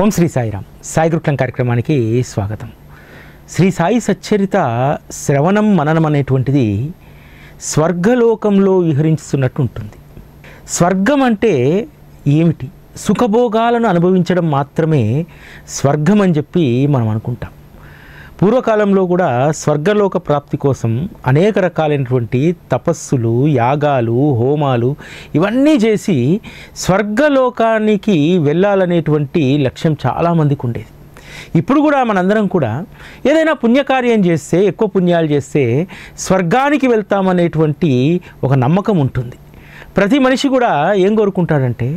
ఓం శ్రీ సాయిరామ్. సాయి గురుకులం కార్యక్రమానికి స్వాగతం. శ్రీ సాయి సచ్చరిత శ్రవణం మననం అనేటువంటిది స్వర్గలోకంలో విహరించుతున్నట్టు ఉంటుంది. స్వర్గం అంటే ఏమిటి? సుఖభోగాలను అనుభవించడం మాత్రమే స్వర్గం అని చెప్పి మనం అనుకుంటాం. పూర్వకాలంలో కూడా స్వర్గలోక ప్రాప్తి కోసం అనేక రకాలైనటువంటి తపస్సులు, యాగాలు, హోమాలు ఇవన్నీ చేసి స్వర్గలోకానికి వెళ్ళాలనేటువంటి లక్ష్యం చాలామందికి ఉండేది. ఇప్పుడు కూడా మనందరం కూడా ఏదైనా పుణ్యకార్యం చేస్తే, ఎక్కువ పుణ్యాలు చేస్తే స్వర్గానికి వెళ్తామనేటువంటి ఒక నమ్మకం ఉంటుంది. ప్రతి మనిషి కూడా ఏం కోరుకుంటాడంటే,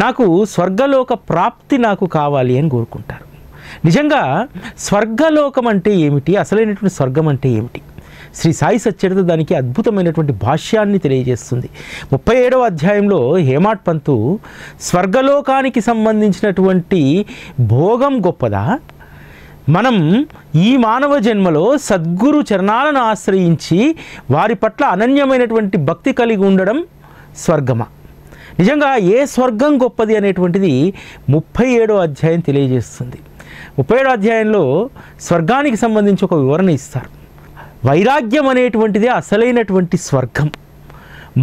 నాకు స్వర్గలోక ప్రాప్తి నాకు కావాలి అని కోరుకుంటారు. నిజంగా స్వర్గలోకం అంటే ఏమిటి, అసలైనటువంటి స్వర్గం అంటే ఏమిటి? శ్రీ సాయి సచ్చరిత దానికి అద్భుతమైనటువంటి భాష్యాన్ని తెలియజేస్తుంది. 37వ అధ్యాయంలో హేమాడ్ పంతు స్వర్గలోకానికి సంబంధించినటువంటి భోగం గొప్పదా, మనం ఈ మానవ జన్మలో సద్గురు చరణాలను ఆశ్రయించి వారి పట్ల అనన్యమైనటువంటి భక్తి కలిగి ఉండడం స్వర్గమా? నిజంగా ఏ స్వర్గం గొప్పది అనేటువంటిది 37వ అధ్యాయం తెలియజేస్తుంది. 37వ అధ్యాయంలో స్వర్గానికి సంబంధించి ఒక వివరణ ఇస్తారు. వైరాగ్యం అనేటువంటిదే అసలైనటువంటి స్వర్గం.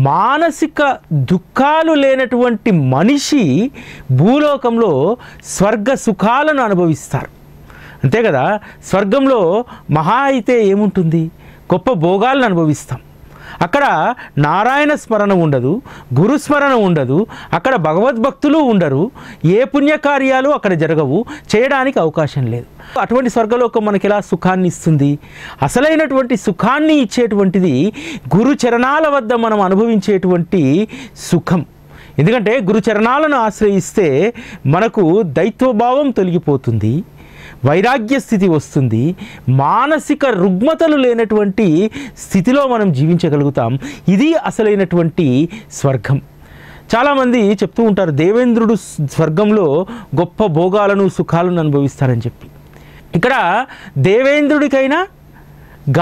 మానసిక దుఃఖాలు లేనటువంటి మనిషి భూలోకంలో స్వర్గ సుఖాలను అనుభవిస్తారు. అంతే కదా. స్వర్గంలో మహా అయితే ఏముంటుంది? గొప్ప భోగాలను అనుభవిస్తాం. అక్కడ నారాయణ స్మరణ ఉండదు, గురుస్మరణ ఉండదు, అక్కడ భగవద్భక్తులు ఉండరు, ఏ పుణ్యకార్యాలు అక్కడ జరగవు, చేయడానికి అవకాశం లేదు. అటువంటి స్వర్గలోకం మనకి ఎలా సుఖాన్ని ఇస్తుంది? అసలైనటువంటి సుఖాన్ని ఇచ్చేటువంటిది గురు చరణాల వద్ద మనం అనుభవించేటువంటి సుఖం. ఎందుకంటే గురు చరణాలను ఆశ్రయిస్తే మనకు దైత్వభావం తొలగిపోతుంది, వైరాగ్య స్థితి వస్తుంది, మానసిక రుగ్మతలు లేనటువంటి స్థితిలో మనం జీవించగలుగుతాం. ఇది అసలైనటువంటి స్వర్గం. చాలామంది చెప్తూ ఉంటారు, దేవేంద్రుడు స్వర్గంలో గొప్ప భోగాలను సుఖాలను అనుభవిస్తారని చెప్పి. ఇక్కడ దేవేంద్రుడికైనా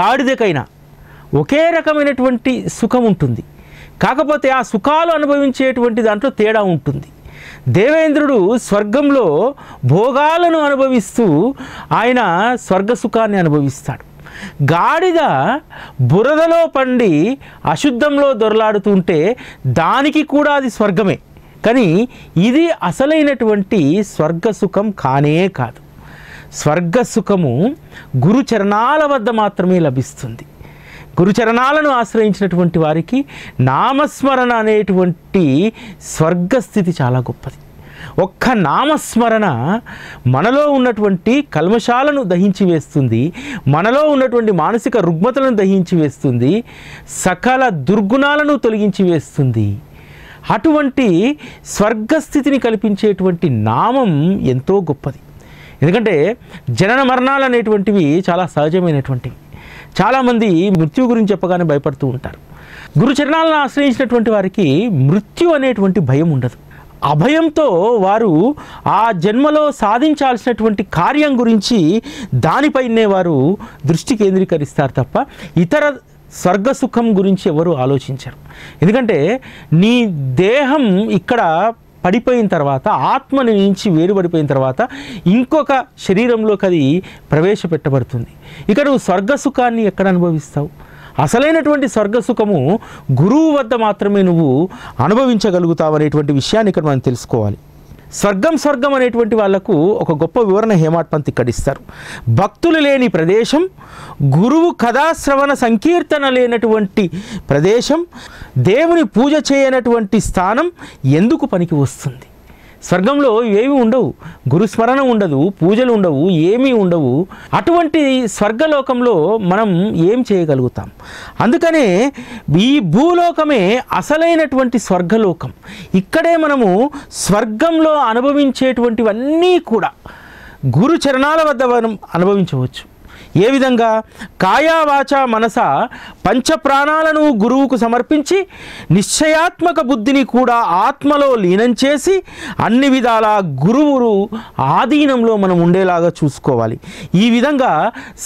గాడిదకైనా ఒకే రకమైనటువంటి సుఖం ఉంటుంది. కాకపోతే ఆ సుఖాలు అనుభవించేటువంటి దాంట్లో తేడా ఉంటుంది. దేవేంద్రుడు స్వర్గంలో భోగాలను అనుభవిస్తూ ఆయన స్వర్గ సుఖాన్ని అనుభవిస్తాడు. గాడిద బురదలో పండి అశుద్ధంలో దొరలాడుతుంటే దానికి కూడా అది స్వర్గమే. కానీ ఇది అసలైనటువంటి స్వర్గ సుఖం కానే కాదు. స్వర్గ సుఖము గురుచరణాల వద్ద మాత్రమే లభిస్తుంది. గురుచరణాలను ఆశ్రయించినటువంటి వారికి నామస్మరణ అనేటువంటి స్వర్గస్థితి చాలా గొప్పది. ఒక్క నామస్మరణ మనలో ఉన్నటువంటి కల్మషాలను దహించి వేస్తుంది, మనలో ఉన్నటువంటి మానసిక రుగ్మతలను దహించి వేస్తుంది, సకల దుర్గుణాలను తొలగించి వేస్తుంది. అటువంటి స్వర్గస్థితిని కల్పించేటువంటి నామం ఎంతో గొప్పది. ఎందుకంటే జనన మరణాలు అనేటువంటివి చాలా సహజమైనటువంటివి. చాలామంది మృత్యు గురించి చెప్పగానే భయపడుతూ ఉంటారు. గురుచరణాలను ఆశ్రయించినటువంటి వారికి మృత్యు అనేటువంటి భయం ఉండదు. అభయంతో వారు ఆ జన్మలో సాధించాల్సినటువంటి కార్యం గురించి దానిపైనే వారు దృష్టి కేంద్రీకరిస్తారు తప్ప ఇతర స్వర్గసుఖం గురించి ఎవరు ఆలోచించరు. ఎందుకంటే నీ దేహం ఇక్కడ పడిపోయిన తర్వాత, ఆత్మని నుంచి వేరుపడిపోయిన తర్వాత ఇంకొక శరీరంలోకి అది ప్రవేశపెట్టబడుతుంది. ఇక నువ్వు స్వర్గసుఖాన్ని ఎక్కడ అనుభవిస్తావు? అసలైనటువంటి స్వర్గసుఖము గురువు వద్ద మాత్రమే నువ్వు అనుభవించగలుగుతావు అనేటువంటి విషయాన్ని ఇక్కడ మనం తెలుసుకోవాలి. స్వర్గం అనేటువంటి వాళ్లకు ఒక గొప్ప వివరణ హేమాడ్ పంత్ ఇక్కడ ఇస్తారు. భక్తులు లేని ప్రదేశం, గురువు కథాశ్రవణ సంకీర్తన లేనటువంటి ప్రదేశం, దేవుని పూజ చేయనటువంటి స్థానం ఎందుకు పనికి వస్తుంది? స్వర్గంలో ఏమీ ఉండవు, గురుస్మరణ ఉండదు, పూజలు ఉండవు, ఏమీ ఉండవు. అటువంటి స్వర్గలోకంలో మనం ఏం చేయగలుగుతాం? అందుకనే ఈ భూలోకమే అసలైనటువంటి స్వర్గలోకం. ఇక్కడే మనము స్వర్గంలో అనుభవించేటువంటివన్నీ కూడా గురు చరణాల వద్ద మనం అనుభవించవచ్చు. ఏ విధంగా? కాయా వాచ మనస పంచప్రాణాలను గురువుకు సమర్పించి నిశ్చయాత్మక బుద్ధిని కూడా ఆత్మలో లీనం చేసి అన్ని విధాల గురువురు ఆధీనంలో మనం ఉండేలాగా చూసుకోవాలి. ఈ విధంగా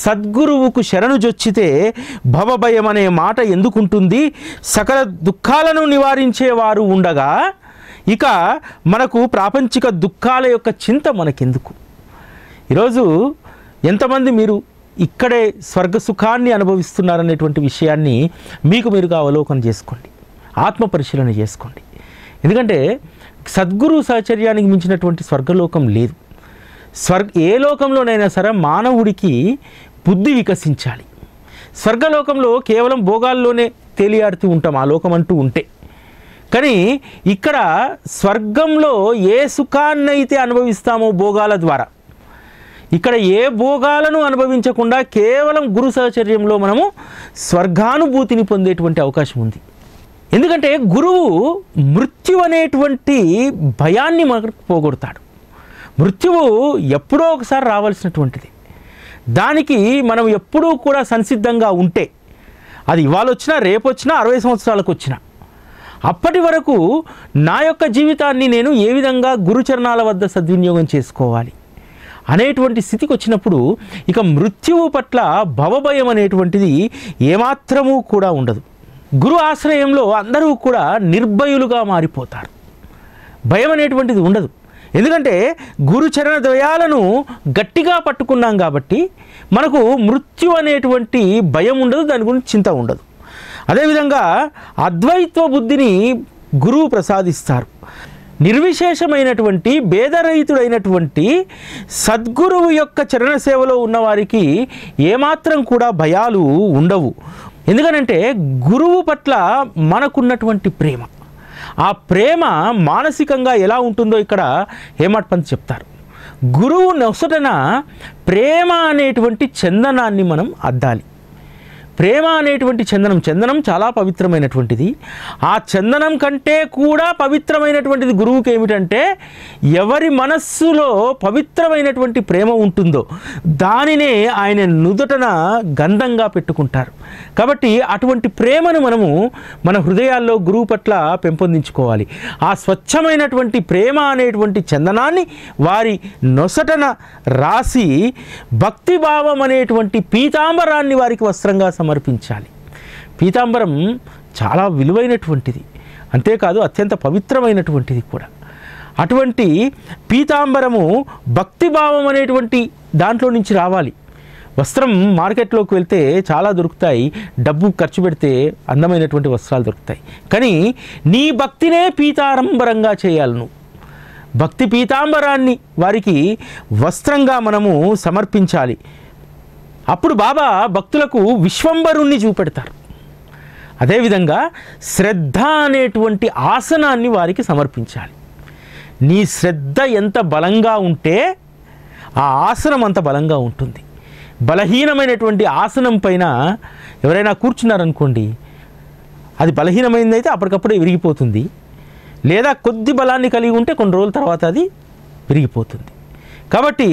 సద్గురువుకు శరణు జొచ్చితే భవభయం అనే మాట ఎందుకుంటుంది? సకల దుఃఖాలను నివారించేవారు ఉండగా ఇక మనకు ప్రాపంచిక దుఃఖాల యొక్క చింత మనకెందుకు? ఈరోజు ఎంతమంది మీరు ఇక్కడే స్వర్గ సుఖాన్ని అనుభవిస్తున్నారనేటువంటి విషయాన్ని మీకు మీరుగా అవలోకనం చేసుకోండి, ఆత్మ పరిశీలన చేసుకోండి. ఎందుకంటే సద్గురు సహచర్యానికి మించినటువంటి స్వర్గలోకం లేదు. ఏ లోకంలోనైనా సరే మానవుడికి బుద్ధి వికసించాలి. స్వర్గలోకంలో కేవలం భోగాల్లోనే తేలియాడుతూ ఉంటాం, ఆ లోకం అంటూ ఉంటే. కానీ ఇక్కడ స్వర్గంలో ఏ సుఖాన్నైతే అనుభవిస్తామో భోగాల ద్వారా, ఇక్కడ ఏ భోగాలను అనుభవించకుండా కేవలం గురు సహచర్యంలో మనము స్వర్గానుభూతిని పొందేటువంటి అవకాశం ఉంది. ఎందుకంటే గురువు మృత్యు అనేటువంటి భయాన్ని మనకు పోగొడతాడు. మృత్యువు ఎప్పుడో ఒకసారి రావాల్సినటువంటిది. దానికి మనం ఎప్పుడూ కూడా సంసిద్ధంగా ఉంటే, అది ఇవాళ వచ్చినా రేపు వచ్చినా 60 సంవత్సరాలకు వచ్చినా, అప్పటి వరకు నా యొక్క జీవితాన్ని నేను ఏ విధంగా గురుచరణాల వద్ద సద్వినియోగం చేసుకోవాలి అనేటువంటి స్థితికి వచ్చినప్పుడు ఇక మృత్యువు పట్ల భవభయం అనేటువంటిది ఏమాత్రమూ కూడా ఉండదు. గురు ఆశ్రయంలో అందరూ కూడా నిర్భయులుగా మారిపోతారు. భయం అనేటువంటిది ఉండదు. ఎందుకంటే గురుచరణ ద్వయాలను గట్టిగా పట్టుకున్నాం కాబట్టి మనకు మృత్యు అనేటువంటి భయం ఉండదు, దాని గురించి చింత ఉండదు. అదేవిధంగా అద్వైత్వ బుద్ధిని గురువు ప్రసాదిస్తారు. నిర్విశేషమైనటువంటి భేదరహితుడైనటువంటి సద్గురువు యొక్క చరణ సేవలో ఉన్నవారికి ఏమాత్రం కూడా భయాలు ఉండవు. ఎందుకనంటే గురువు పట్ల మనకున్నటువంటి ప్రేమ, ఆ ప్రేమ మానసికంగా ఎలా ఉంటుందో ఇక్కడ హేమట్ పంత్ చెప్తారు. గురువు నొసటన ప్రేమ అనేటువంటి చందనాన్ని మనం అద్దాలి. ప్రేమ అనేటువంటి చందనం చాలా పవిత్రమైనటువంటిది. ఆ చందనం కంటే కూడా పవిత్రమైనటువంటిది గురువుకి ఏమిటంటే, ఎవరి మనస్సులో పవిత్రమైనటువంటి ప్రేమ ఉంటుందో దానినే ఆయన నుదుటన గంధంగా పెట్టుకుంటారు. కాబట్టి అటువంటి ప్రేమను మనము మన హృదయాల్లో గురువు పట్ల పెంపొందించుకోవాలి. ఆ స్వచ్ఛమైనటువంటి ప్రేమ అనేటువంటి చందనాన్ని వారి నొసటన రాసి భక్తిభావం అనేటువంటి పీతాంబరాన్ని వారికి వస్త్రంగా సమర్పించాలి. పీతాంబరం చాలా విలువైనటువంటిది, అంతేకాదు అత్యంత పవిత్రమైనటువంటిది కూడా. అటువంటి పీతాంబరము భక్తిభావం అనేటువంటి దాంట్లో నుంచి రావాలి. వస్త్రం మార్కెట్లోకి వెళ్తే చాలా దొరుకుతాయి, డబ్బు ఖర్చు పెడితే అందమైనటువంటి వస్త్రాలు దొరుకుతాయి. కానీ నీ భక్తినే పీతాంబరంగా చేయాలి. నువ్వు భక్తి పీతాంబరాన్ని వారికి వస్త్రంగా మనము సమర్పించాలి. అప్పుడు బాబా భక్తులకు విశ్వంబరుణ్ణి చూపెడతారు. అదేవిధంగా శ్రద్ధ అనేటువంటి ఆసనాన్ని వారికి సమర్పించాలి. నీ శ్రద్ధ ఎంత బలంగా ఉంటే ఆ ఆసనం అంత బలంగా ఉంటుంది. బలహీనమైనటువంటి ఆసనం పైన ఎవరైనా కూర్చున్నారనుకోండి, అది బలహీనమైనదైతే అప్పటికప్పుడే విరిగిపోతుంది. లేదా కొద్ది బలాన్ని కలిగి ఉంటే కొన్ని రోజుల తర్వాత అది విరిగిపోతుంది. కాబట్టి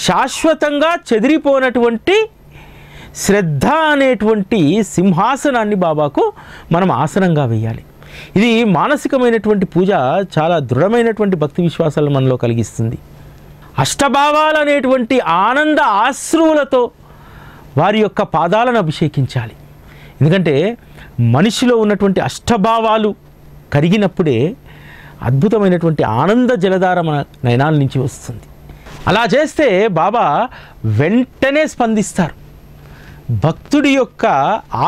శాశ్వతంగా చెదిరిపోనటువంటి శ్రద్ధ అనేటువంటి సింహాసనాన్ని బాబాకు మనం ఆసనంగా వేయాలి. ఇది మానసికమైనటువంటి పూజ చాలా దృఢమైనటువంటి భక్తి విశ్వాసాలను మనలో కలిగిస్తుంది. అష్టభావాలు అనేటువంటి ఆనంద ఆశ్రువులతో వారి యొక్క పాదాలను అభిషేకించాలి. ఎందుకంటే మనిషిలో ఉన్నటువంటి అష్టభావాలు కరిగినప్పుడే అద్భుతమైనటువంటి ఆనంద జలధార మన నయనాల నుంచి వస్తుంది. అలా చేస్తే బాబా వెంటనే స్పందిస్తారు. భక్తుడి యొక్క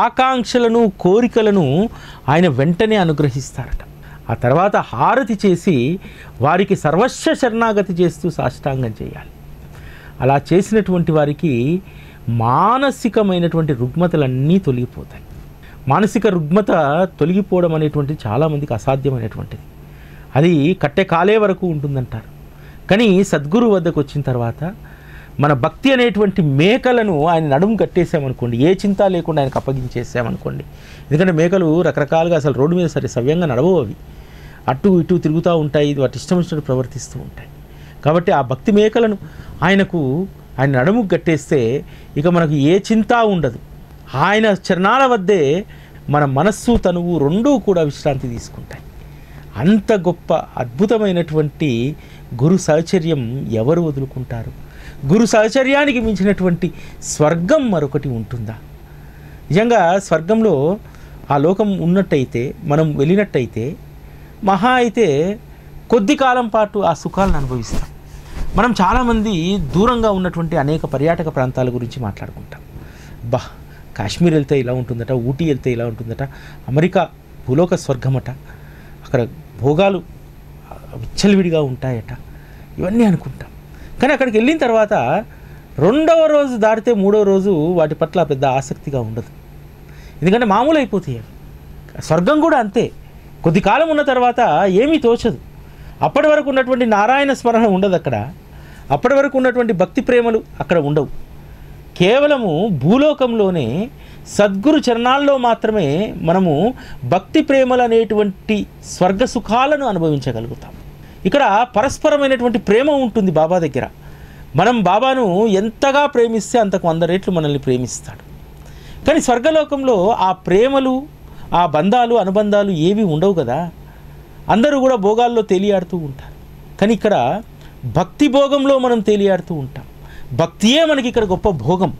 ఆకాంక్షలను కోరికలను ఆయన వెంటనే అనుగ్రహిస్తారట. ఆ తర్వాత హారతి చేసి వారికి సర్వస్వ శరణాగతి చేస్తూ సాష్టాంగం చేయాలి. అలా చేసినటువంటి వారికి మానసికమైనటువంటి రుగ్మతలన్నీ తొలగిపోతాయి. మానసిక రుగ్మత తొలగిపోవడం అనేటువంటిది చాలామందికి అసాధ్యమైనటువంటిది. అది కట్టె కాలే వరకు ఉంటుందంటారు. కానీ సద్గురు వద్దకు వచ్చిన తర్వాత మన భక్తి అనేటువంటి మేకలను ఆయన నడుము కట్టేసామనుకోండి, ఏ చింత లేకుండా ఆయనకు అప్పగించేసామనుకోండి. ఎందుకంటే మేకలు రకరకాలుగా అసలు రోడ్డు మీద సరే సవ్యంగా నడవవు, అవి అటు ఇటు తిరుగుతూ ఉంటాయి, వాటి ఇష్టం ఇష్టం ప్రవర్తిస్తూ ఉంటాయి. కాబట్టి ఆ భక్తి మేకలను ఆయన నడుముకు కట్టేస్తే ఇక మనకు ఏ చింత ఉండదు. ఆయన చరణాల వద్దే మన మనస్సు తనువు రెండూ కూడా విశ్రాంతి తీసుకుంటాయి. అంత గొప్ప అద్భుతమైనటువంటి గురు సహచర్యం ఎవరు వదులుకుంటారు? గురు సహచర్యానికి మించినటువంటి స్వర్గం మరొకటి ఉంటుందా? నిజంగా స్వర్గంలో ఆ లోకం ఉన్నట్టయితే, మనం వెళ్ళినట్టయితే మహా అయితే కొద్ది కాలం పాటు ఆ సుఖాలను అనుభవిస్తాం. మనం చాలామంది దూరంగా ఉన్నటువంటి అనేక పర్యాటక ప్రాంతాల గురించి మాట్లాడుకుంటాం. కాశ్మీర్ వెళ్తే ఇలా ఉంటుందట, ఊటీ వెళ్తే ఇలా ఉంటుందట, అమెరికా భూలోక స్వర్గమట, అక్కడ భోగాలు విచ్చలవిడిగా ఉంటాయట, ఇవన్నీ అనుకుంటాం. కానీ అక్కడికి వెళ్ళిన తర్వాత రెండవ రోజు దాటితే మూడవ రోజు వాటి పట్ల పెద్ద ఆసక్తిగా ఉండదు. ఎందుకంటే మామూలు అయిపోతాయి. స్వర్గం కూడా అంతే. కొద్ది కాలం ఉన్న తర్వాత ఏమీ తోచదు. అప్పటి వరకు ఉన్నటువంటి నారాయణ స్మరణ ఉండదు అక్కడ. అప్పటి వరకు ఉన్నటువంటి భక్తి ప్రేమలు అక్కడ ఉండవు. కేవలము భూలోకంలోనే సద్గురు చరణాల్లో మాత్రమే మనము భక్తి ప్రేమలు అనేటువంటి స్వర్గ సుఖాలను అనుభవించగలుగుతాం. ఇక్కడ పరస్పరమైనటువంటి ప్రేమ ఉంటుంది బాబా దగ్గర. మనం బాబాను ఎంతగా ప్రేమిస్తే అంతకు 100 రెట్లు మనల్ని ప్రేమిస్తాడు. కానీ స్వర్గలోకంలో ఆ ప్రేమలు, ఆ బంధాలు, అనుబంధాలు ఏవి ఉండవు కదా. అందరూ కూడా భోగాల్లో తేలియాడుతూ ఉంటారు. కానీ ఇక్కడ భక్తి భోగంలో మనం తేలియాడుతూ ఉంటాం. భక్తియే మనకి ఇక్కడ గొప్ప భోగం.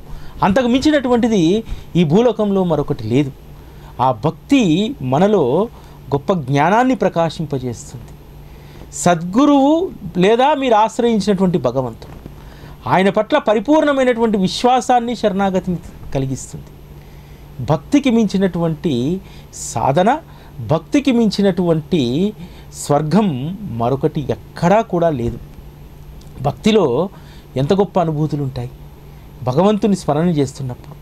అంతకు మించినటువంటిది ఈ భూలోకంలో మరొకటి లేదు. ఆ భక్తి మనలో గొప్ప జ్ఞానాన్ని ప్రకాశింపజేస్తుంది. సద్గురువు లేదా మీరు ఆశ్రయించినటువంటి భగవంతుడు ఆయన పట్ల పరిపూర్ణమైనటువంటి విశ్వాసాన్ని, శరణాగతిని కలిగిస్తుంది. భక్తికి మించినటువంటి సాధన, భక్తికి మించినటువంటి స్వర్గం మరొకటి ఎక్కడా కూడా లేదు. భక్తిలో ఎంత గొప్ప అనుభూతులు ఉంటాయి. భగవంతుని స్మరణ చేస్తున్నప్పుడు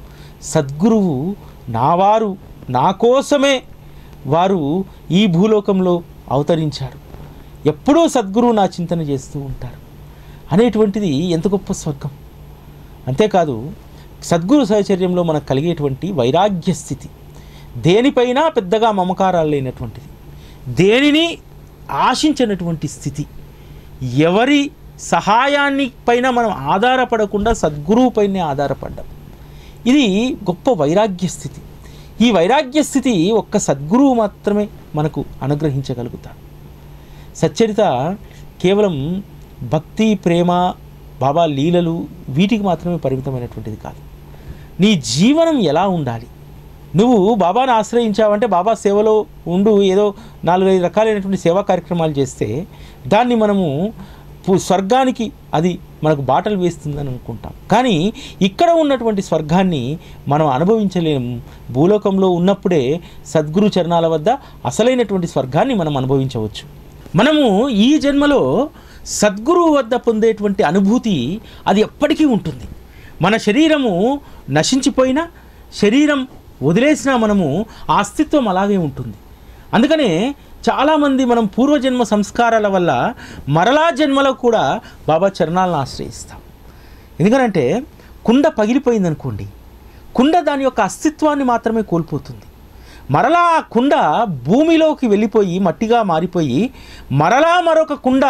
సద్గురువు నావారు, నా కోసమే వారు ఈ భూలోకంలో అవతరించారు, ఎప్పుడూ సద్గురువు నా చింతన చేస్తూ ఉంటారు అనేటువంటిది ఎంత గొప్ప స్వర్గం. అంతేకాదు సద్గురు సహచర్యంలో మనకు కలిగేటువంటి వైరాగ్య స్థితి, దేనిపైనా పెద్దగా మమకారాలు లేనటువంటిది, దేనిని ఆశించినటువంటి స్థితి, ఎవరి సహాయాన్ని పైన మనం ఆధారపడకుండా సద్గురువు పైనే ఆధారపడ్డాం. ఇది గొప్ప వైరాగ్య స్థితి. ఈ వైరాగ్య స్థితి ఒక్క సద్గురువు మాత్రమే మనకు అనుగ్రహించగలుగుతారు. సచ్చరిత కేవలం భక్తి, ప్రేమ, బాబా లీలలు వీటికి మాత్రమే పరిమితమైనటువంటిది కాదు. నీ జీవనం ఎలా ఉండాలి? నువ్వు బాబాను ఆశ్రయించావంటే బాబా సేవలో ఉండు, ఏదో 4-5 రకాలైనటువంటి సేవా కార్యక్రమాలు చేస్తే దాన్ని మనము స్వర్గానికి అది మనకు బాటలు వేస్తుందని అనుకుంటాం. కానీ ఇక్కడ ఉన్నటువంటి స్వర్గాన్ని మనం అనుభవించలేము. భూలోకంలో ఉన్నప్పుడే సద్గురు చరణాల వద్ద అసలైనటువంటి స్వర్గాన్ని మనం అనుభవించవచ్చు. మనము ఈ జన్మలో సద్గురువు వద్ద పొందేటువంటి అనుభూతి అది ఎప్పటికీ ఉంటుంది. మన శరీరము నశించిపోయినా, శరీరం వదిలేసినా మనము ఆ అస్తిత్వం అలాగే ఉంటుంది. అందుకనే చాలామంది మనం పూర్వజన్మ సంస్కారాల వల్ల మరలా జన్మలో కూడా బాబా చరణాలను ఆశ్రయిస్తాం. ఎందుకనంటే కుండ పగిలిపోయిందనుకోండి, కుండ దాని యొక్క అస్తిత్వాన్ని మాత్రమే కోల్పోతుంది. మరలా ఆ కుండ భూమిలోకి వెళ్ళిపోయి మట్టిగా మారిపోయి మరలా మరొక కుండ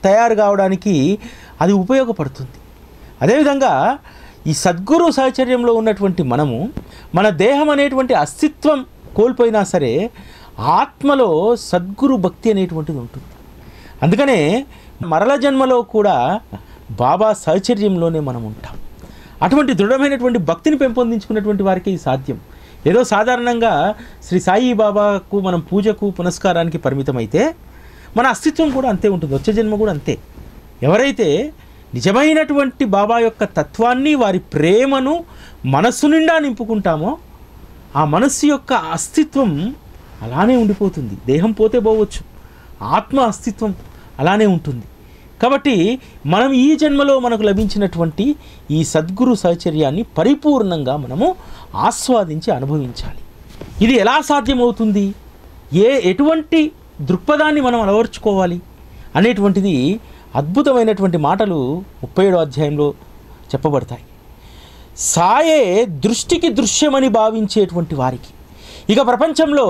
తయారు కావడానికి అది ఉపయోగపడుతుంది. అదేవిధంగా ఈ సద్గురు సహచర్యంలో ఉన్నటువంటి మనము మన దేహం అనేటువంటి అస్తిత్వం కోల్పోయినా సరే ఆత్మలో సద్గురు భక్తి అనేటువంటిది ఉంటుంది. అందుకనే మరల జన్మలో కూడా బాబా సహచర్యంలోనే మనం ఉంటాం. అటువంటి దృఢమైనటువంటి భక్తిని పెంపొందించుకున్నటువంటి వారికి ఇది సాధ్యం. ఏదో సాధారణంగా శ్రీ సాయి బాబాకు మనం పూజకు పునస్కారానికి పరిమితమైతే మన అస్తిత్వం కూడా అంతే ఉంటుంది. వచ్చే జన్మ కూడా అంతే. ఎవరైతే నిజమైనటువంటి బాబా యొక్క తత్వాన్ని, వారి ప్రేమను మనస్సు నిండా నింపుకుంటామో ఆ మనస్సు యొక్క అస్తిత్వం అలానే ఉండిపోతుంది. దేహం పోతే పోవచ్చు, ఆత్మ అస్తిత్వం అలానే ఉంటుంది. కాబట్టి మనం ఈ జన్మలో మనకు లభించినటువంటి ఈ సద్గురు సహచర్యాన్ని పరిపూర్ణంగా మనము ఆస్వాదించి అనుభవించాలి. ఇది ఎలా సాధ్యమవుతుంది, ఎటువంటి దృక్పథాన్ని మనం అలవర్చుకోవాలి అనేటువంటిది అద్భుతమైనటువంటి మాటలు 37వ అధ్యాయంలో చెప్పబడతాయి. సాయే దృష్టికి దృశ్యమని భావించేటువంటి వారికి ఇక ప్రపంచంలో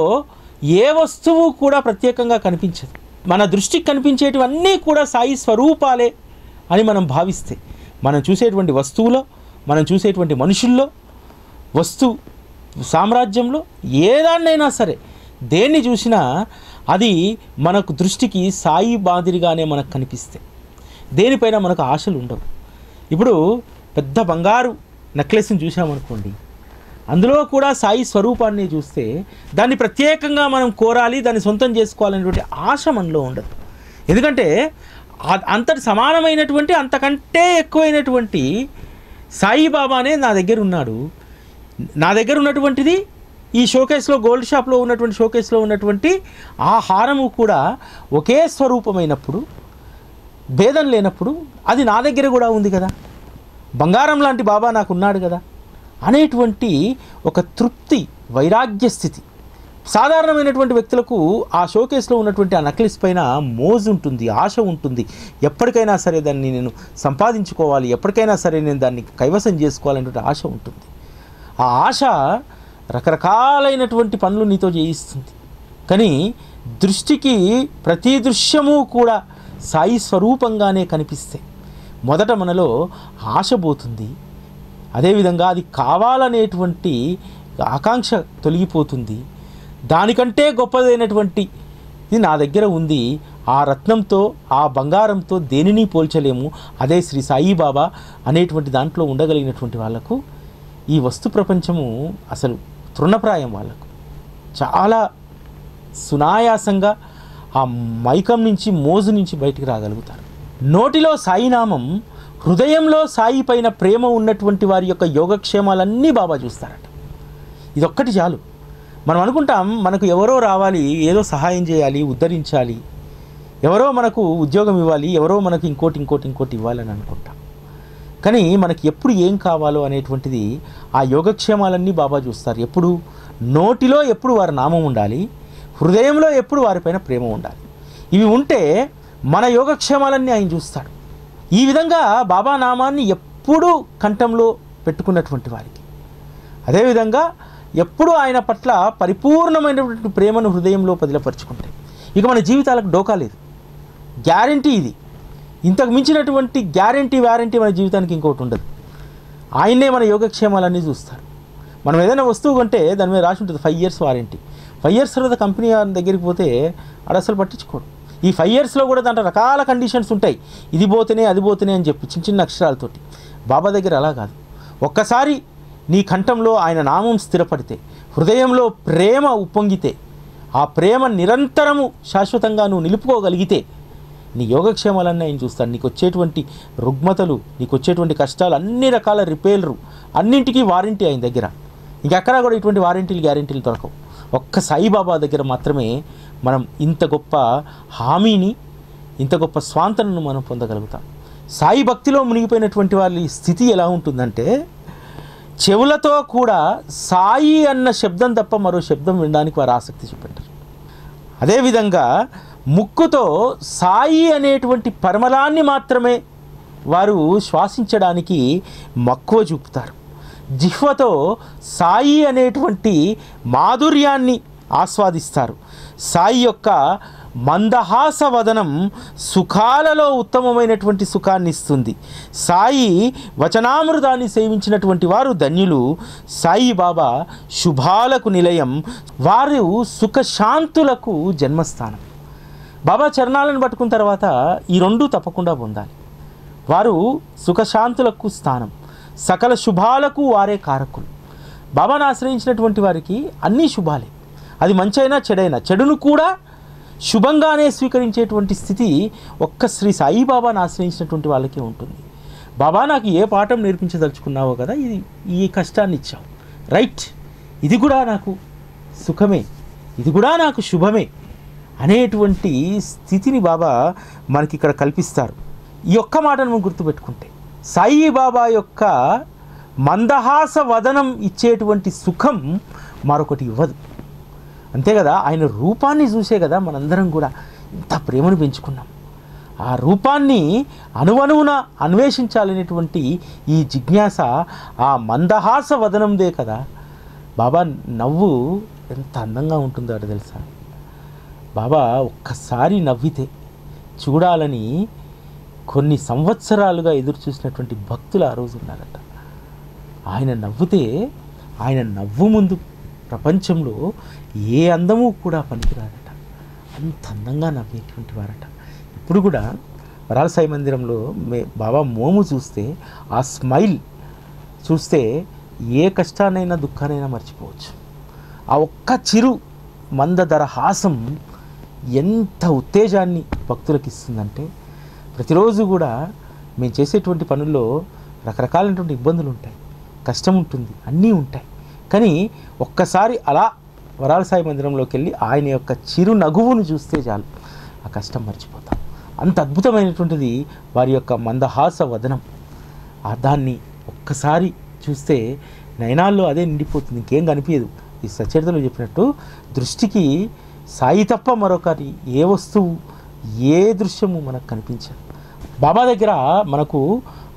ఏ వస్తువు కూడా ప్రత్యేకంగా కనిపించదు. మన దృష్టికి కనిపించేటివన్నీ కూడా సాయి స్వరూపాలే అని మనం భావిస్తే, మనం చూసేటువంటి వస్తువులో, మనం చూసేటువంటి మనుషుల్లో, వస్తు సామ్రాజ్యంలో ఏదాన్నైనా సరే దేన్ని చూసినా అది మనకు దృష్టికి సాయి మాదిరిగానే మనకు కనిపిస్తాయి. దేనిపైన మనకు ఆశలు ఉండవు. ఇప్పుడు పెద్ద బంగారు నెక్లెస్ని చూసామనుకోండి, అందులో కూడా సాయి స్వరూపాన్ని చూస్తే దాన్ని ప్రత్యేకంగా మనం కోరాలి, దాన్ని సొంతం చేసుకోవాలనేటువంటి ఆశ మనలో ఉండదు. ఎందుకంటే అంతటి సమానమైనటువంటి, అంతకంటే ఎక్కువైనటువంటి సాయిబాబానే నా దగ్గర ఉన్నాడు. నా దగ్గర ఉన్నటువంటిది ఈ షోకేస్లో, గోల్డ్ షాప్లో ఉన్నటువంటి షోకేస్లో ఉన్నటువంటి ఆ హారము కూడా ఒకే స్వరూపమైనప్పుడు, భేదం లేనప్పుడు అది నా దగ్గర కూడా ఉంది కదా, బంగారం లాంటి బాబా నాకు ఉన్నాడు కదా అనేటువంటి ఒక తృప్తి, వైరాగ్య స్థితి. సాధారణమైనటువంటి వ్యక్తులకు ఆ షోకేస్లో ఉన్నటువంటి ఆ నక్లెస్ పైన మోజు ఉంటుంది, ఆశ ఉంటుంది. ఎప్పటికైనా సరే దాన్ని నేను సంపాదించుకోవాలి, ఎప్పటికైనా సరే నేను దాన్ని కైవసం చేసుకోవాలనేటువంటి ఆశ ఉంటుంది. ఆ ఆశ రకరకాలైనటువంటి పనులు నీతో చేయిస్తుంది. కానీ దృష్టికి ప్రతి దృశ్యము కూడా సాయి స్వరూపంగానే కనిపిస్తే మొదట మనలో ఆశ పోతుంది. అదేవిధంగా అది కావాలనేటువంటి ఆకాంక్ష తొలగిపోతుంది. దానికంటే గొప్పదైనటువంటి ఇది నా దగ్గర ఉంది, ఆ రత్నంతో, ఆ బంగారంతో దేనిని పోల్చలేము, అదే శ్రీ సాయిబాబా అనేటువంటి దాంట్లో ఉండగలిగినటువంటి వాళ్ళకు ఈ వస్తు ప్రపంచము అసలు తృణప్రాయం. వాళ్ళకు చాలా సునాయాసంగా ఆ మైకం నుంచి, మోజు నుంచి బయటికి రాగలుగుతారు. నోటిలో సాయినామం, హృదయంలో సాయి పైన ప్రేమ ఉన్నటువంటి వారి యొక్క యోగక్షేమాలన్నీ బాబా చూస్తారట. ఇదొక్కటి చాలు. మనం అనుకుంటాం మనకు ఎవరో రావాలి, ఏదో సహాయం చేయాలి, ఉద్ధరించాలి, ఎవరో మనకు ఉద్యోగం ఇవ్వాలి, ఎవరో మనకు ఇంకోటి ఇవ్వాలని అనుకుంటాం. కానీ మనకి ఎప్పుడు ఏం కావాలో అనేటువంటిది ఆ యోగక్షేమాలన్నీ బాబా చూస్తారు. ఎప్పుడు నోటిలో ఎప్పుడు వారి నామం ఉండాలి, హృదయంలో ఎప్పుడు వారిపైన ప్రేమ ఉండాలి. ఇవి ఉంటే మన యోగక్షేమాలన్నీ ఆయన చూస్తాడు. ఈ విధంగా బాబా నామాన్ని ఎప్పుడూ కంఠంలో పెట్టుకున్నటువంటి వారికి, అదేవిధంగా ఎప్పుడూ ఆయన పట్ల పరిపూర్ణమైనటువంటి ప్రేమను హృదయంలో పదిలపరుచుకుంటే ఇక మన జీవితాలకు డోకా లేదు. గ్యారంటీ ఇది. ఇంతకు మించినటువంటి గ్యారంటీ, వారంటీ మన జీవితానికి ఇంకోటి ఉండదు. ఆయన్నే మన యోగక్షేమాలన్నీ చూస్తారు. మనం ఏదైనా వస్తువు కొంటే దాని మీద రాసి ఉంటుంది 5 years వారంటీ. 5 years తర్వాత కంపెనీ దగ్గరికి పోతే అది అసలు పట్టించుకోడు. ఈ 5 yearsలో కూడా దాంట్లో రకాల కండిషన్స్ ఉంటాయి. ఇది పోతేనే, అది పోతేనే అని చెప్పి చిన్న చిన్న అక్షరాలతోటి. బాబా దగ్గర అలా కాదు. ఒక్కసారి నీ కంఠంలో ఆయన నామం స్థిరపడితే, హృదయంలో ప్రేమ ఉప్పొంగితే, ఆ ప్రేమ నిరంతరము శాశ్వతంగా నువ్వు నిలుపుకోగలిగితే నీ యోగక్షేమాలన్నీ ఆయన చూస్తాడు. నీకు వచ్చేటువంటి రుగ్మతలు, నీకు వచ్చేటువంటి కష్టాలు, అన్ని రకాల రిపేర్లు అన్నింటికీ వారంటీ ఆయన దగ్గర. ఇంకెక్కడా కూడా ఇటువంటి వారంటీలు, గ్యారంటీలు దొరకవు. ఒక్క సాయిబాబా దగ్గర మాత్రమే మనం ఇంత గొప్ప హామీని, ఇంత గొప్ప స్వాంతనను మనం పొందగలుగుతాం. సాయి భక్తిలో మునిగిపోయినటువంటి వాళ్ళ స్థితి ఎలా ఉంటుందంటే, చెవులతో కూడా సాయి అన్న శబ్దం తప్ప మరో శబ్దం వినడానికి వారు ఆసక్తి చూపెట్టారు. అదేవిధంగా ముక్కుతో సాయి అనేటువంటి పరిమళాన్ని మాత్రమే వారు శ్వాసించడానికి మక్కువ చూపుతారు. జిహ్వతో సాయి అనేటువంటి మాధుర్యాన్ని ఆస్వాదిస్తారు. సాయి యొక్క మందహాస వదనం సుఖాలలో ఉత్తమమైనటువంటి సుఖాన్ని ఇస్తుంది. సాయి వచనామృతాన్ని సేవించినటువంటి వారు ధన్యులు. సాయి బాబా శుభాలకు నిలయం, వారు సుఖశాంతులకు జన్మస్థానం. బాబా చరణాలను పట్టుకున్న తర్వాత ఈ రెండూ తప్పకుండా పొందాలి. వారు సుఖశాంతులకు స్థానం, సకల శుభాలకు వారే కారకులు. బాబాను ఆశ్రయించినటువంటి వారికి అన్నీ శుభాలే. అది మంచైనా చెడైనా, చెడును కూడా శుభంగానే స్వీకరించేటువంటి స్థితి ఒక్క శ్రీ సాయిబాబాను ఆశ్రయించినటువంటి వాళ్ళకే ఉంటుంది. బాబా నాకు ఏ పాఠం నేర్పించదలుచుకున్నావో కదా, ఈ కష్టాన్ని ఇచ్చావు, రైట్, ఇది కూడా నాకు సుఖమే, ఇది కూడా నాకు శుభమే అనేటువంటి స్థితిని బాబా మనకి ఇక్కడ కల్పిస్తారు. ఈ ఒక్క మాటను మనం గుర్తుపెట్టుకుంటే, సాయిబాబా యొక్క మందహాస వదనం ఇచ్చేటువంటి సుఖం మరొకటి ఇవ్వదు. అంతే కదా, ఆయన రూపాన్ని చూసే కదా మనందరం కూడా ఇంత ప్రేమను పెంచుకున్నాం. ఆ రూపాన్ని అణువణువున అన్వేషించాలనేటువంటి ఈ జిజ్ఞాస ఆ మందహాస వదనందే కదా. బాబా నవ్వు ఎంత అందంగా ఉంటుందో అటు తెలుసా. బాబా ఒక్కసారి నవ్వితే చూడాలని కొన్ని సంవత్సరాలుగా ఎదురు చూసినటువంటి భక్తులు ఆ రోజు ఉన్నారట. ఆయన నవ్వుతే, ఆయన నవ్వు ముందు ప్రపంచంలో ఏ అందము కూడా పనికిరాదట. అంత అందంగా నవ్వేటువంటి వారట. ఇప్పుడు కూడా వరాల సాయి మందిరంలో బాబా మోము చూస్తే, ఆ స్మైల్ చూస్తే ఏ కష్టాన్నైనా దుఃఖానైనా మర్చిపోవచ్చు. ఆ ఒక్క చిరు మందధర హాసం ఎంత ఉత్తేజాన్ని భక్తులకు ఇస్తుందంటే, ప్రతిరోజు కూడా మేము చేసేటువంటి పనుల్లో రకరకాలైనటువంటి ఇబ్బందులు ఉంటాయి, కష్టం ఉంటుంది, అన్నీ ఉంటాయి. కానీ ఒక్కసారి అలా వరాల సాయి మందిరంలోకి వెళ్ళి ఆయన యొక్క చిరు నగువును చూస్తే చాలు, ఆ కష్టం మర్చిపోతాం. అంత అద్భుతమైనటువంటిది వారి యొక్క మందహాస వదనం. దాన్ని ఒక్కసారి చూస్తే నయనాల్లో అదే నిండిపోతుంది, ఇంకేం కనిపించదు. ఈ సచరితలో చెప్పినట్టు దృష్టికి సాయి తప్ప మరొకటి ఏ వస్తువు, ఏ దృశ్యము మనకు కనిపించదు. బాబా దగ్గర మనకు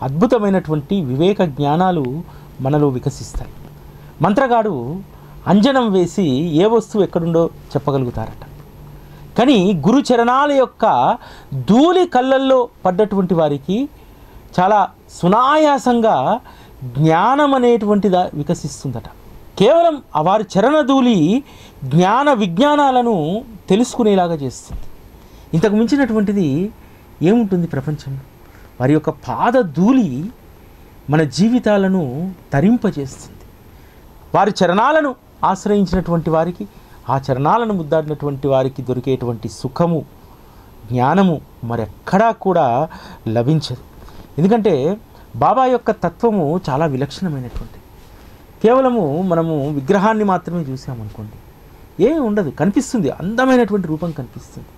అద్భుతమైనటువంటి వివేక జ్ఞానాలు మనలో వికసిస్తాయి. మంత్రగాడు అంజనం వేసి ఏ వస్తువు ఎక్కడుండో చెప్పగలుగుతారట. కానీ గురు చరణాల యొక్క ధూళి కళ్ళల్లో పడ్డటువంటి వారికి చాలా సునాయాసంగా జ్ఞానం అనేటువంటిది వికసిస్తుందట. కేవలం వారి చరణధూళి జ్ఞాన విజ్ఞానాలను తెలుసుకునేలాగా చేస్తుంది. ఇంతకు మించినటువంటిది ఏముంటుంది ప్రపంచంలో? వారి యొక్క పాదధూళి మన జీవితాలను తరింపజేస్తుంది. వారి చరణాలను ఆశ్రయించినటువంటి వారికి, ఆ చరణాలను ముద్దాడినటువంటి వారికి దొరికేటువంటి సుఖము, జ్ఞానము మరెక్కడా కూడా లభించదు. ఎందుకంటే బాబా యొక్క తత్వము చాలా విలక్షణమైనటువంటి. కేవలము మనము విగ్రహాన్ని మాత్రమే చూసామనుకోండి, ఏమీ ఉండదు, కనిపిస్తుంది, అందమైనటువంటి రూపం కనిపిస్తుంది.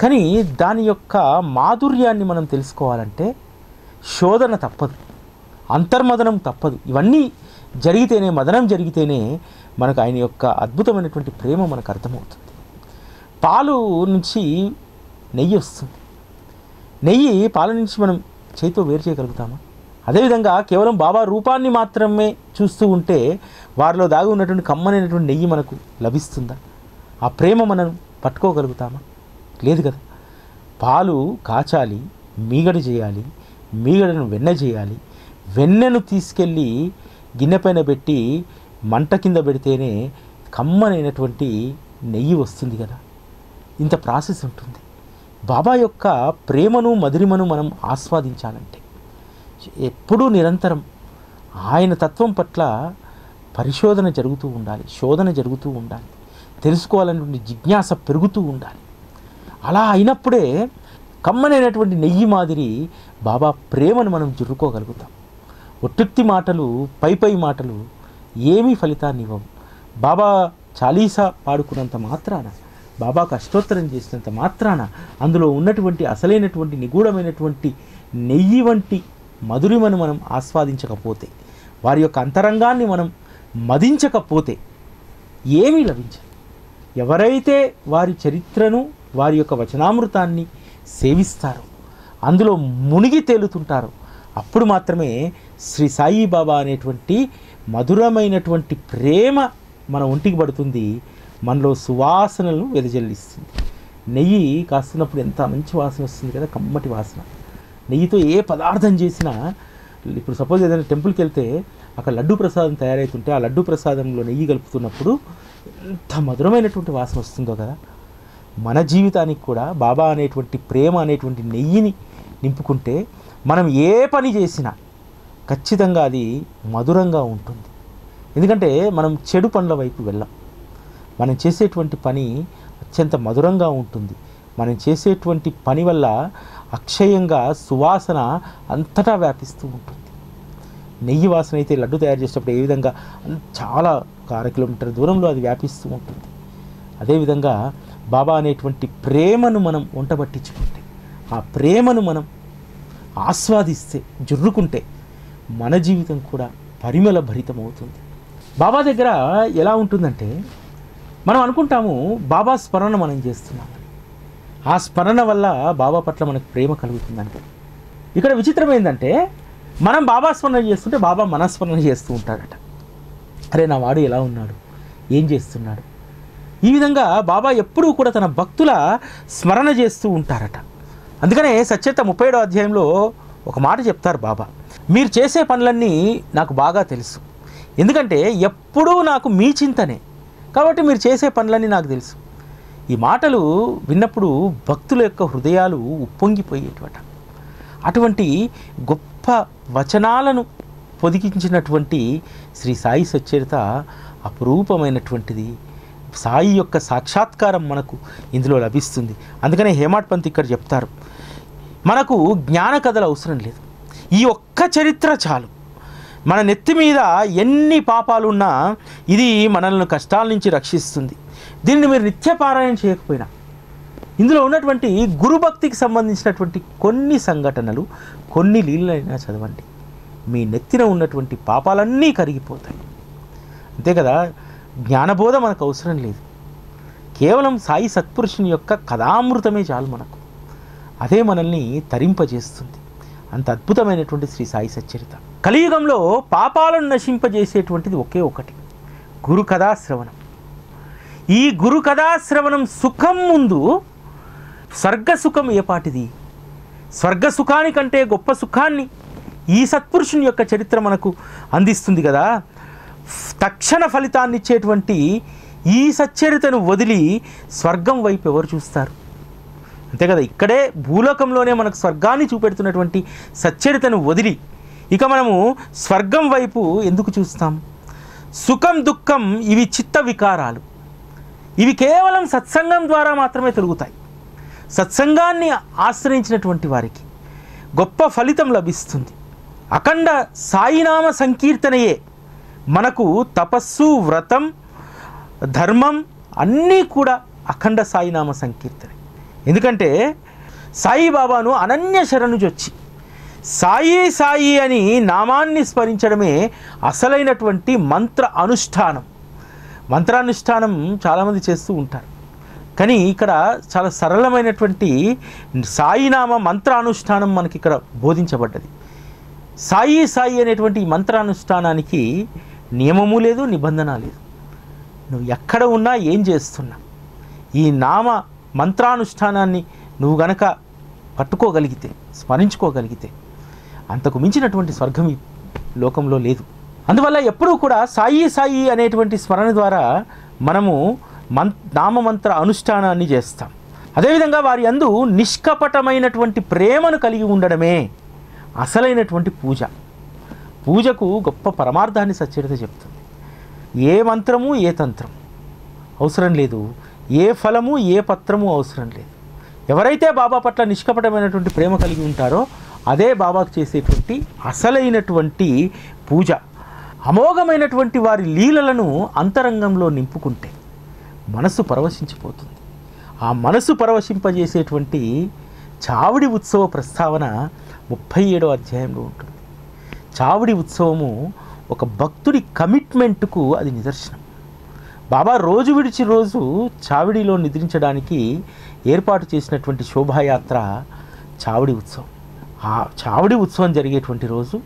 కానీ దాని యొక్క మాధుర్యాన్ని మనం తెలుసుకోవాలంటే శోధన తప్పదు, అంతర్మదనం తప్పదు. ఇవన్నీ జరిగితేనే, మదనం జరిగితేనే మనకు ఆయన యొక్క అద్భుతమైనటువంటి ప్రేమ మనకు అర్థమవుతుంది. పాలు నుంచి నెయ్యి వస్తుంది. నెయ్యి పాల నుంచి మనం చేతితో వేరు చేయగలుగుతామా? అదేవిధంగా కేవలం బాబా రూపాన్ని మాత్రమే చూస్తూ ఉంటే వారిలో దాగి ఉన్నటువంటి కమ్మనైనటువంటి నెయ్యి మనకు లభిస్తుందా? ఆ ప్రేమ మనం పట్టుకోగలుగుతామా? లేదు కదా. పాలు కాచాలి, మీగడ చేయాలి, మీగడను వెన్న చేయాలి, వెన్నెను తీసుకెళ్ళి గిన్నె పైన పెట్టి మంట కింద పెడితేనే కమ్మనైనటువంటి నెయ్యి వస్తుంది కదా. ఇంత ప్రాసెస్ ఉంటుంది. బాబా యొక్క ప్రేమను, మధురిమను మనం ఆస్వాదించాలంటే ఎప్పుడూ నిరంతరం ఆయన తత్వం పట్ల పరిశోధన జరుగుతూ ఉండాలి, శోధన జరుగుతూ ఉండాలి, తెలుసుకోవాలనేటువంటి జిజ్ఞాస పెరుగుతూ ఉండాలి. అలా అయినప్పుడే కమ్మనైనటువంటి నెయ్యి మాదిరి బాబా ప్రేమను మనం జుర్రుకోగలుగుతాం. ఒట్టుక్తి మాటలు, పై మాటలు ఏమీ ఫలితాన్ని ఇవ్వవు. బాబా చాలీసా పాడుకున్నంత మాత్రాన, బాబాకు అష్టోత్తరం చేసినంత మాత్రాన అందులో ఉన్నటువంటి అసలైనటువంటి నిగూఢమైనటువంటి నెయ్యి వంటి మధురిమను మనం ఆస్వాదించకపోతే, వారి యొక్క అంతరంగాన్ని మనం మదించకపోతే ఏమీ లభించదు. ఎవరైతే వారి చరిత్రను, వారి యొక్క వచనామృతాన్ని సేవిస్తారో, అందులో మునిగి తేలుతుంటారో, అప్పుడు మాత్రమే శ్రీ సాయిబాబా అనేటువంటి మధురమైనటువంటి ప్రేమ మన ఒంటికి పడుతుంది, మనలో సువాసనలను వెదజల్లిస్తుంది. నెయ్యి కాస్తున్నప్పుడు ఎంత మంచి వాసన వస్తుంది కదా, కమ్మటి వాసన. నెయ్యితో ఏ పదార్థం చేసినా, ఇప్పుడు సపోజ్ ఏదైనా టెంపుల్కి వెళ్తే అక్కడ లడ్డూ ప్రసాదం తయారవుతుంటే ఆ లడ్డూ ప్రసాదంలో నెయ్యి కలుపుతున్నప్పుడు ఎంత మధురమైనటువంటి వాసన వస్తుందో కదా. మన జీవితానికి కూడా బాబా అనేటువంటి ప్రేమ అనేటువంటి నెయ్యిని నింపుకుంటే మనం ఏ పని చేసినా ఖచ్చితంగా అది మధురంగా ఉంటుంది. ఎందుకంటే మనం చెడు పనుల వైపు వెళ్ళాం. మనం చేసేటువంటి పని అత్యంత మధురంగా ఉంటుంది. మనం చేసేటువంటి పని వల్ల అక్షయంగా సువాసన అంతటా వ్యాపిస్తూ ఉంటుంది. నెయ్యి వాసన అయితే లడ్డు తయారు చేసేటప్పుడు ఏ విధంగా చాలా 1 కిలోమీటర్ దూరంలో అది వ్యాపిస్తూ ఉంటుంది. అదేవిధంగా బాబా అనేటువంటి ప్రేమను మనం వంట పట్టించుకుంటే, ఆ ప్రేమను మనం ఆస్వాదిస్తే, జుర్రుకుంటే మన జీవితం కూడా పరిమళ భరితమవుతుంది. బాబా దగ్గర ఎలా ఉంటుందంటే, మనం అనుకుంటాము బాబా స్మరణ మనం చేస్తున్నామని. ఆ స్మరణ వల్ల బాబా పట్ల మనకు ప్రేమ కలుగుతుందంటే, ఇక్కడ విచిత్రం ఏంటంటే, మనం బాబా స్మరణ చేస్తుంటే బాబా మన స్మరణ చేస్తూ ఉంటాడట. అరే నా వాడు ఎలా ఉన్నాడు, ఏం చేస్తున్నాడు. ఈ విధంగా బాబా ఎప్పుడూ కూడా తన భక్తుల స్మరణ చేస్తూ ఉంటారట. అందుకనే సచ్చరిత 37వ అధ్యాయంలో ఒక మాట చెప్తారు బాబా, మీరు చేసే పనులన్నీ నాకు బాగా తెలుసు, ఎందుకంటే ఎప్పుడూ నాకు మీ చింతనే, కాబట్టి మీరు చేసే పనులన్నీ నాకు తెలుసు. ఈ మాటలు విన్నప్పుడు భక్తుల యొక్క హృదయాలు ఉప్పొంగిపోయేటట. అటువంటి గొప్ప వచనాలను పొదిగించినటువంటి శ్రీ సాయి సచ్చరిత అపురూపమైనటువంటిది, సాయి యొక్క సాక్షాత్కారం మనకు ఇందులో లభిస్తుంది. అందుకనే హేమాడ్ పంత్ ఇక్కడ చెప్తారు, మనకు జ్ఞాన కథలు అవసరం లేదు, ఈ ఒక్క చరిత్ర చాలు. మన నెత్తి మీద ఎన్ని పాపాలున్నా ఇది మనల్ని కష్టాల నుంచి రక్షిస్తుంది. దీన్ని మీరు నిత్యపారాయణ చేయకపోయినా ఇందులో ఉన్నటువంటి గురుభక్తికి సంబంధించినటువంటి కొన్ని సంఘటనలు, కొన్ని లీలైనా చదవండి, మీ నెత్తిన ఉన్నటువంటి పాపాలన్నీ కరిగిపోతాయి. అంతే కదా, జ్ఞానబోధ మనకు అవసరం లేదు, కేవలం సాయి సత్పురుషుని యొక్క కథామృతమే చాలు మనకు. అదే మనల్ని తరింపజేస్తుంది. అంత అద్భుతమైనటువంటి శ్రీ సాయి సచ్చరిత. కలియుగంలో పాపాలను నశింపజేసేటువంటిది ఒకే ఒకటి, గురు కథాశ్రవణం. ఈ గురు కథాశ్రవణం సుఖం ముందు స్వర్గసుఖం ఏపాటిది? స్వర్గసుఖానికంటే గొప్ప సుఖాన్ని ఈ సత్పురుషుని యొక్క చరిత్ర మనకు అందిస్తుంది కదా. తక్షణ ఫలితాన్ని ఇచ్చేటువంటి ఈ సచ్చరితను వదిలి స్వర్గం వైపు ఎవరు చూస్తారు? అంతే కదా, ఇక్కడే భూలోకంలోనే మనకు స్వర్గాన్ని చూపెడుతున్నటువంటి సచ్చరితను వదిలి ఇక మనము స్వర్గం వైపు ఎందుకు చూస్తాం? సుఖం దుఃఖం ఇవి చిత్త వికారాలు, ఇవి కేవలం సత్సంగం ద్వారా మాత్రమే తొలుగుతాయి. సత్సంగాన్ని ఆశ్రయించినటువంటి వారికి గొప్ప ఫలితం లభిస్తుంది. అఖండ సాయినామ సంకీర్తనయే మనకు తపస్సు, వ్రతం, ధర్మం అన్నీ కూడా అఖండ సాయినామ సంకీర్తనే. ఎందుకంటే సాయిబాబాను అనన్య శరణుజొచ్చి సాయి సాయి అని నామాన్ని స్మరించడమే అసలైనటువంటి మంత్ర అనుష్ఠానం. మంత్రానుష్ఠానం చాలామంది చేస్తూ ఉంటారు, కానీ ఇక్కడ చాలా సరళమైనటువంటి సాయినామ మంత్రానుష్ఠానం మనకి ఇక్కడ బోధించబడ్డది. సాయి సాయి అనేటువంటి ఈ మంత్రానుష్ఠానానికి నియమము లేదు, నిబంధన లేదు. నువ్వు ఎక్కడ ఉన్నా, ఏం చేస్తున్నా, ఈ నామ మంత్రానుష్ఠానాన్ని నువ్వు గనక పట్టుకోగలిగితే, స్మరించుకోగలిగితే అంతకు మించినటువంటి స్వర్గం ఈ లోకంలో లేదు. అందువల్ల ఎప్పుడూ కూడా సాయి సాయి అనేటువంటి స్మరణ ద్వారా మనము నామమంత్ర అనుష్ఠానాన్ని చేస్తాం. అదేవిధంగా వారి యందు నిష్కపటమైనటువంటి ప్రేమను కలిగి ఉండడమే అసలైనటువంటి పూజ. పూజకు గొప్ప పరమార్థాన్ని సచ్చరిత చెప్తుంది. ఏ మంత్రము, ఏ తంత్రం అవసరం లేదు, ఏ ఫలము, ఏ పత్రము అవసరం లేదు. ఎవరైతే బాబా పట్ల నిష్కపటమైనటువంటి ప్రేమ కలిగి ఉంటారో అదే బాబాకు చేసేటువంటి అసలైనటువంటి పూజ. అమోఘమైనటువంటి వారి లీలలను అంతరంగంలో నింపుకుంటే మనసు పరవశించిపోతుంది. ఆ మనసు పరవశింపజేసేటువంటి చావిడి ఉత్సవ ప్రస్తావన 37వ అధ్యాయంలో ఉంటుంది. చావిడి ఉత్సవము ఒక భక్తుడి కమిట్మెంట్కు అది నిదర్శనం. బాబా రోజు విడిచి రోజు చావిడిలో నిద్రించడానికి ఏర్పాటు చేసినటువంటి శోభాయాత్ర చావిడి ఉత్సవం. ఆ చావిడి ఉత్సవం జరిగేటువంటి రోజు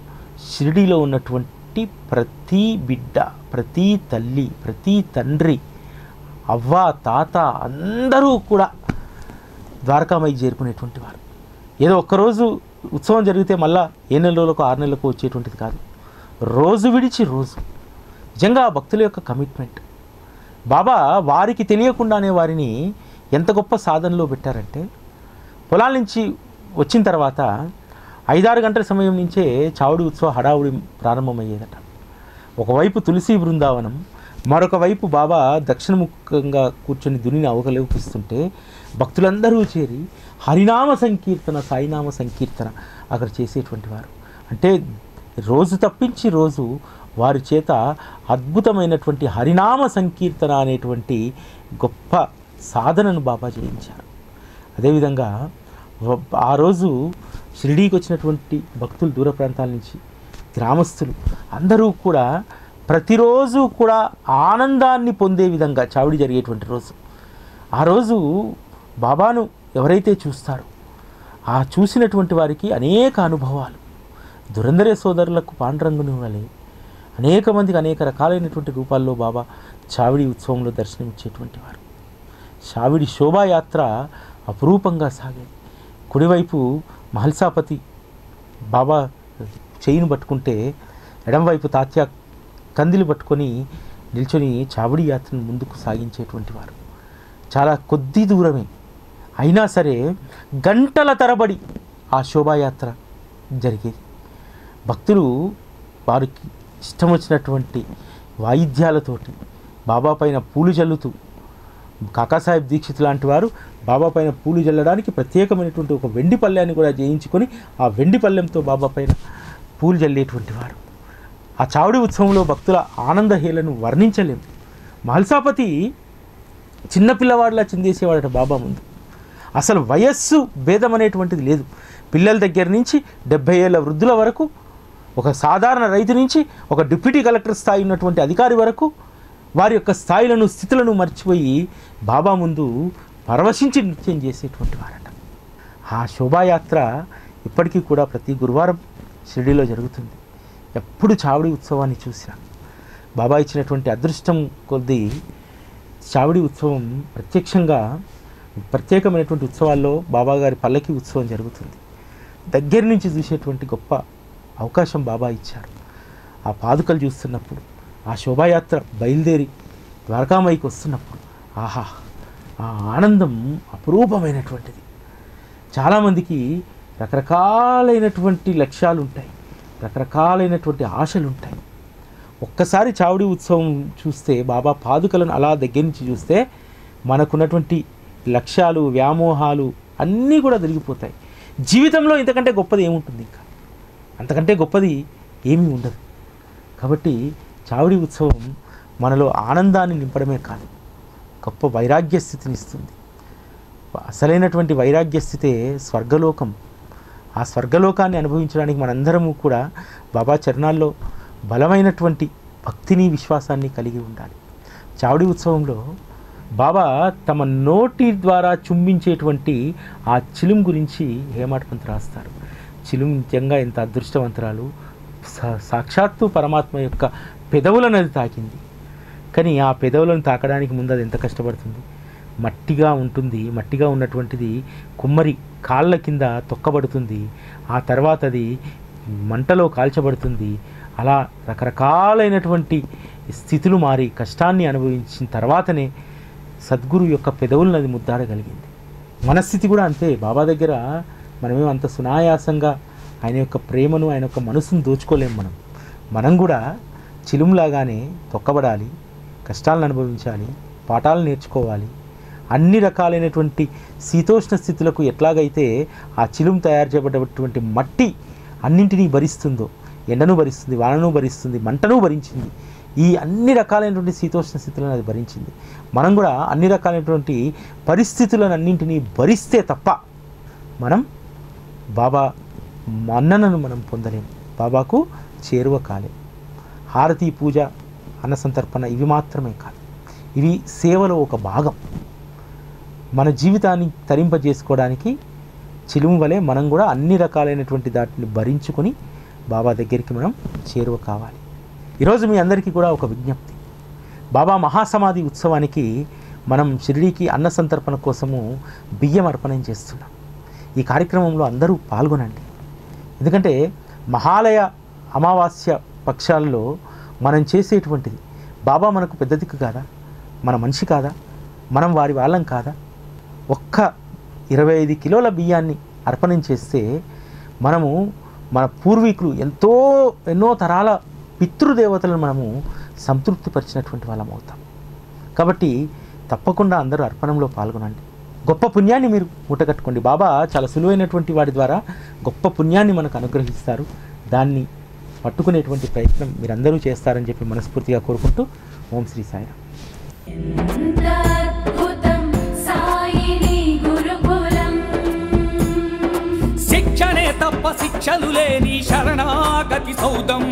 షిరిడీలో ఉన్నటువంటి ప్రతి బిడ్డ, ప్రతి తల్లి, ప్రతి తండ్రి, అవ్వ, తాత అందరూ కూడా ద్వారకామాయికి చేరుకునేటువంటి వారు. ఏదో ఒక్కరోజు ఉత్సవం జరిగితే మళ్ళా ఏ నెలలకు 6 నెలలకు వచ్చేటువంటిది కాదు. రోజు విడిచి రోజు. నిజంగా భక్తుల యొక్క కమిట్మెంట్. బాబా వారికి తెలియకుండానే వారిని ఎంత గొప్ప సాధనలో పెట్టారంటే, పొలాల నుంచి వచ్చిన తర్వాత 5-6 గంటల సమయం నుంచే చావుడి ఉత్సవ హడావుడి ప్రారంభమయ్యేదట. ఒకవైపు తులసి బృందావనం, మరొక వైపు బాబా దక్షిణముఖంగా కూర్చొని దునిని అవకలేపిస్తుంటే భక్తులందరూ చేరి హరినామ సంకీర్తన, సాయినామ సంకీర్తన అక్కడ చేసేటువంటి వారు. అంటే రోజు తప్పించి రోజు వారి చేత అద్భుతమైనటువంటి హరినామ సంకీర్తన అనేటువంటి గొప్ప సాధనను బాబా చేయించారు. అదేవిధంగా ఆ రోజు షిరిడీకి వచ్చినటువంటి భక్తులు, దూర ప్రాంతాల నుంచి గ్రామస్తులు అందరూ కూడా ప్రతిరోజు కూడా ఆనందాన్ని పొందే విధంగా చావిడి జరిగేటువంటి రోజు. ఆ రోజు బాబాను ఎవరైతే చూస్తారో ఆ చూసినటువంటి వారికి అనేక అనుభవాలు. దురందరే సోదరులకు పాండురంగుని వలె అనేక మందికి అనేక రకాలైనటువంటి రూపాల్లో బాబా చావిడి ఉత్సవంలో దర్శనమిచ్చేటువంటి వారు. చావిడి శోభాయాత్ర అపురూపంగా సాగేది. కుడివైపు మహల్సాపతి బాబా చేయిను పట్టుకుంటే, ఎడంవైపు తాత్యా కందిలు పట్టుకొని నిల్చొని చావిడి యాత్రను ముందుకు సాగించేటువంటి వారు. చాలా కొద్ది దూరమే అయినా సరే గంటల తరబడి ఆ శోభాయాత్ర జరిగేది. భక్తులు వారికి ఇష్టం వచ్చినటువంటి వాయిద్యాలతోటి బాబా పైన పూలు చల్లుతూ కాకాసాహెబ్ దీక్షిత్ లాంటి వారు బాబా పైన పూలు జల్లడానికి ప్రత్యేకమైనటువంటి ఒక వెండి పళ్ళెని కూడా చేయించుకొని ఆ వెండి పళ్ళెంతో బాబా పైన పూలు జల్లేటువంటి వారు. ఆ చావడి ఉత్సవంలో భక్తుల ఆనందహేళను వర్ణించలేము. మహల్సాపతి చిన్నపిల్లవాడిలా చిందేసేవాడట బాబా ముందు. అసలు వయస్సు భేదం అనేటువంటిది లేదు. పిల్లల దగ్గర నుంచి 70 ఏళ్ళ వృద్ధుల వరకు, ఒక సాధారణ రైతు నుంచి ఒక డిప్యూటీ కలెక్టర్ స్థాయి ఉన్నటువంటి అధికారి వరకు వారి యొక్క స్థాయిలను స్థితులను మర్చిపోయి బాబా ముందు పరవశించి నృత్యం చేసేటువంటి వారట. ఆ శోభాయాత్ర ఇప్పటికీ కూడా ప్రతి గురువారం షిరిడీలో జరుగుతుంది. ఎప్పుడు చావడి ఉత్సవాన్ని చూసినా బాబా ఇచ్చినటువంటి అదృష్టం కొద్దీ చావడి ఉత్సవం ప్రత్యేకమైనటువంటి ఉత్సవాల్లో బాబాగారి పల్లకి ఉత్సవం జరుగుతుంది. దగ్గర నుంచి చూసేటువంటి గొప్ప అవకాశం బాబా ఇచ్చారు. ఆ పాదుకలు చూస్తున్నప్పుడు, ఆ శోభాయాత్ర బయలుదేరి ద్వారకామాయికి వస్తున్నప్పుడు ఆహా, ఆ ఆనందం అపురూపమైనటువంటిది. చాలామందికి రకరకాలైనటువంటి లక్ష్యాలు ఉంటాయి, రకరకాలైనటువంటి ఆశలు ఉంటాయి. ఒక్కసారి చావడి ఉత్సవం చూస్తే, బాబా పాదుకలను అలా దగ్గర నుంచి చూస్తే మనకున్నటువంటి లక్ష్యాలు, వ్యామోహాలు అన్నీ కూడా తిరిగిపోతాయి. జీవితంలో ఇంతకంటే గొప్పది ఏముంటుంది? ఇంకా అంతకంటే గొప్పది ఏమీ ఉండదు. కాబట్టి చావడి ఉత్సవం మనలో ఆనందాన్ని నింపడమే కాదు, గొప్ప వైరాగ్య స్థితిని ఇస్తుంది. అసలైనటువంటి వైరాగ్య స్థితే స్వర్గలోకం. ఆ స్వర్గలోకాన్ని అనుభవించడానికి మనందరము కూడా బాబా చరణాల్లో బలమైనటువంటి భక్తిని, విశ్వాసాన్ని కలిగి ఉండాలి. చావడి ఉత్సవంలో బాబా తమ నోటి ద్వారా చుంబించేటువంటి ఆ చిలుం గురించి హేమాడ్ పంత్ రాస్తారు. చిలుం నిజంగా ఎంత అదృష్టవంతరాలు. సాక్షాత్తు పరమాత్మ యొక్క పెదవులను అది తాకింది. కానీ ఆ పెదవులను తాకడానికి ముందు అది ఎంత కష్టపడుతుంది. మట్టిగా ఉంటుంది. మట్టిగా ఉన్నటువంటిది కుమ్మరి కాళ్ళ కింద తొక్కబడుతుంది. ఆ తర్వాత అది మంటలో కాల్చబడుతుంది. అలా రకరకాలైనటువంటి స్థితులు మారి కష్టాన్ని అనుభవించిన తర్వాతనే సద్గురు యొక్క పెదవులను అది ముద్దాడగలిగింది. మనస్థితి కూడా అంతే. బాబా దగ్గర మనమేమో అంత సునాయాసంగా ఆయన యొక్క ప్రేమను, ఆయన యొక్క మనసును దోచుకోలేము. మనం కూడా చిలుంలాగానే తొక్కబడాలి, కష్టాలను అనుభవించాలి, పాఠాలు నేర్చుకోవాలి. అన్ని రకాలైనటువంటి శీతోష్ణ స్థితులకు ఎట్లాగైతే ఆ చిలుం తయారు చేయబడ్డటువంటి మట్టి అన్నింటినీ భరిస్తుందో, ఎండను భరిస్తుంది, వానను భరిస్తుంది, మంటను భరించింది. ఈ అన్ని రకాలైనటువంటి శీతోష్ణ స్థితులను అది భరించింది. మనం కూడా అన్ని రకాలైనటువంటి పరిస్థితులను అన్నింటినీ భరిస్తే తప్ప మనం బాబా మన్ననను మనం పొందలేము, బాబాకు చేరువ కాలేము. హారతి, పూజ, అన్న సంతర్పణ ఇవి మాత్రమే కాదు, ఇవి సేవలో ఒక భాగం. మన జీవితాన్ని తరింపజేసుకోవడానికి చిలుము వలె మనం కూడా అన్ని రకాలైనటువంటి దాటిని భరించుకొని బాబా దగ్గరికి మనం చేరువ కావాలి. ఈరోజు మీ అందరికీ కూడా ఒక విజ్ఞప్తి. బాబా మహాసమాధి ఉత్సవానికి మనం షిరిడీకి అన్న సంతర్పణ కోసము బియ్యం అర్పణం చేస్తున్నాం. ఈ కార్యక్రమంలో అందరూ పాల్గొనండి. ఎందుకంటే మహాలయ అమావాస్య పక్షాల్లో మనం చేసేటువంటిది బాబా మనకు పెద్ద దిక్కు కాదా? మన మనిషి కాదా? మనం వారి వాళ్ళం కాదా? ఒక్క 25 కిలోల బియ్యాన్ని అర్పణం చేస్తే మనము మన పూర్వీకులు ఎన్నో తరాల పితృదేవతలను మనము సంతృప్తిపరిచినటువంటి వాళ్ళం అవుతాం. కాబట్టి తప్పకుండా అందరూ అర్పణంలో పాల్గొనండి. గొప్ప పుణ్యాన్ని మీరు మూటగట్టుకోండి. బాబా చాలా సులువైనటువంటి వాడి ద్వారా గొప్ప పుణ్యాన్ని మనకు అనుగ్రహిస్తారు. దాన్ని పట్టుకునేటువంటి ప్రయత్నం మీరందరూ చేస్తారని చెప్పి మనస్ఫూర్తిగా కోరుకుంటూ ఓం శ్రీ సాయిరామ్. శిక్షణే తప్ప శిక్షలు లేని శరణాగతి సౌదం.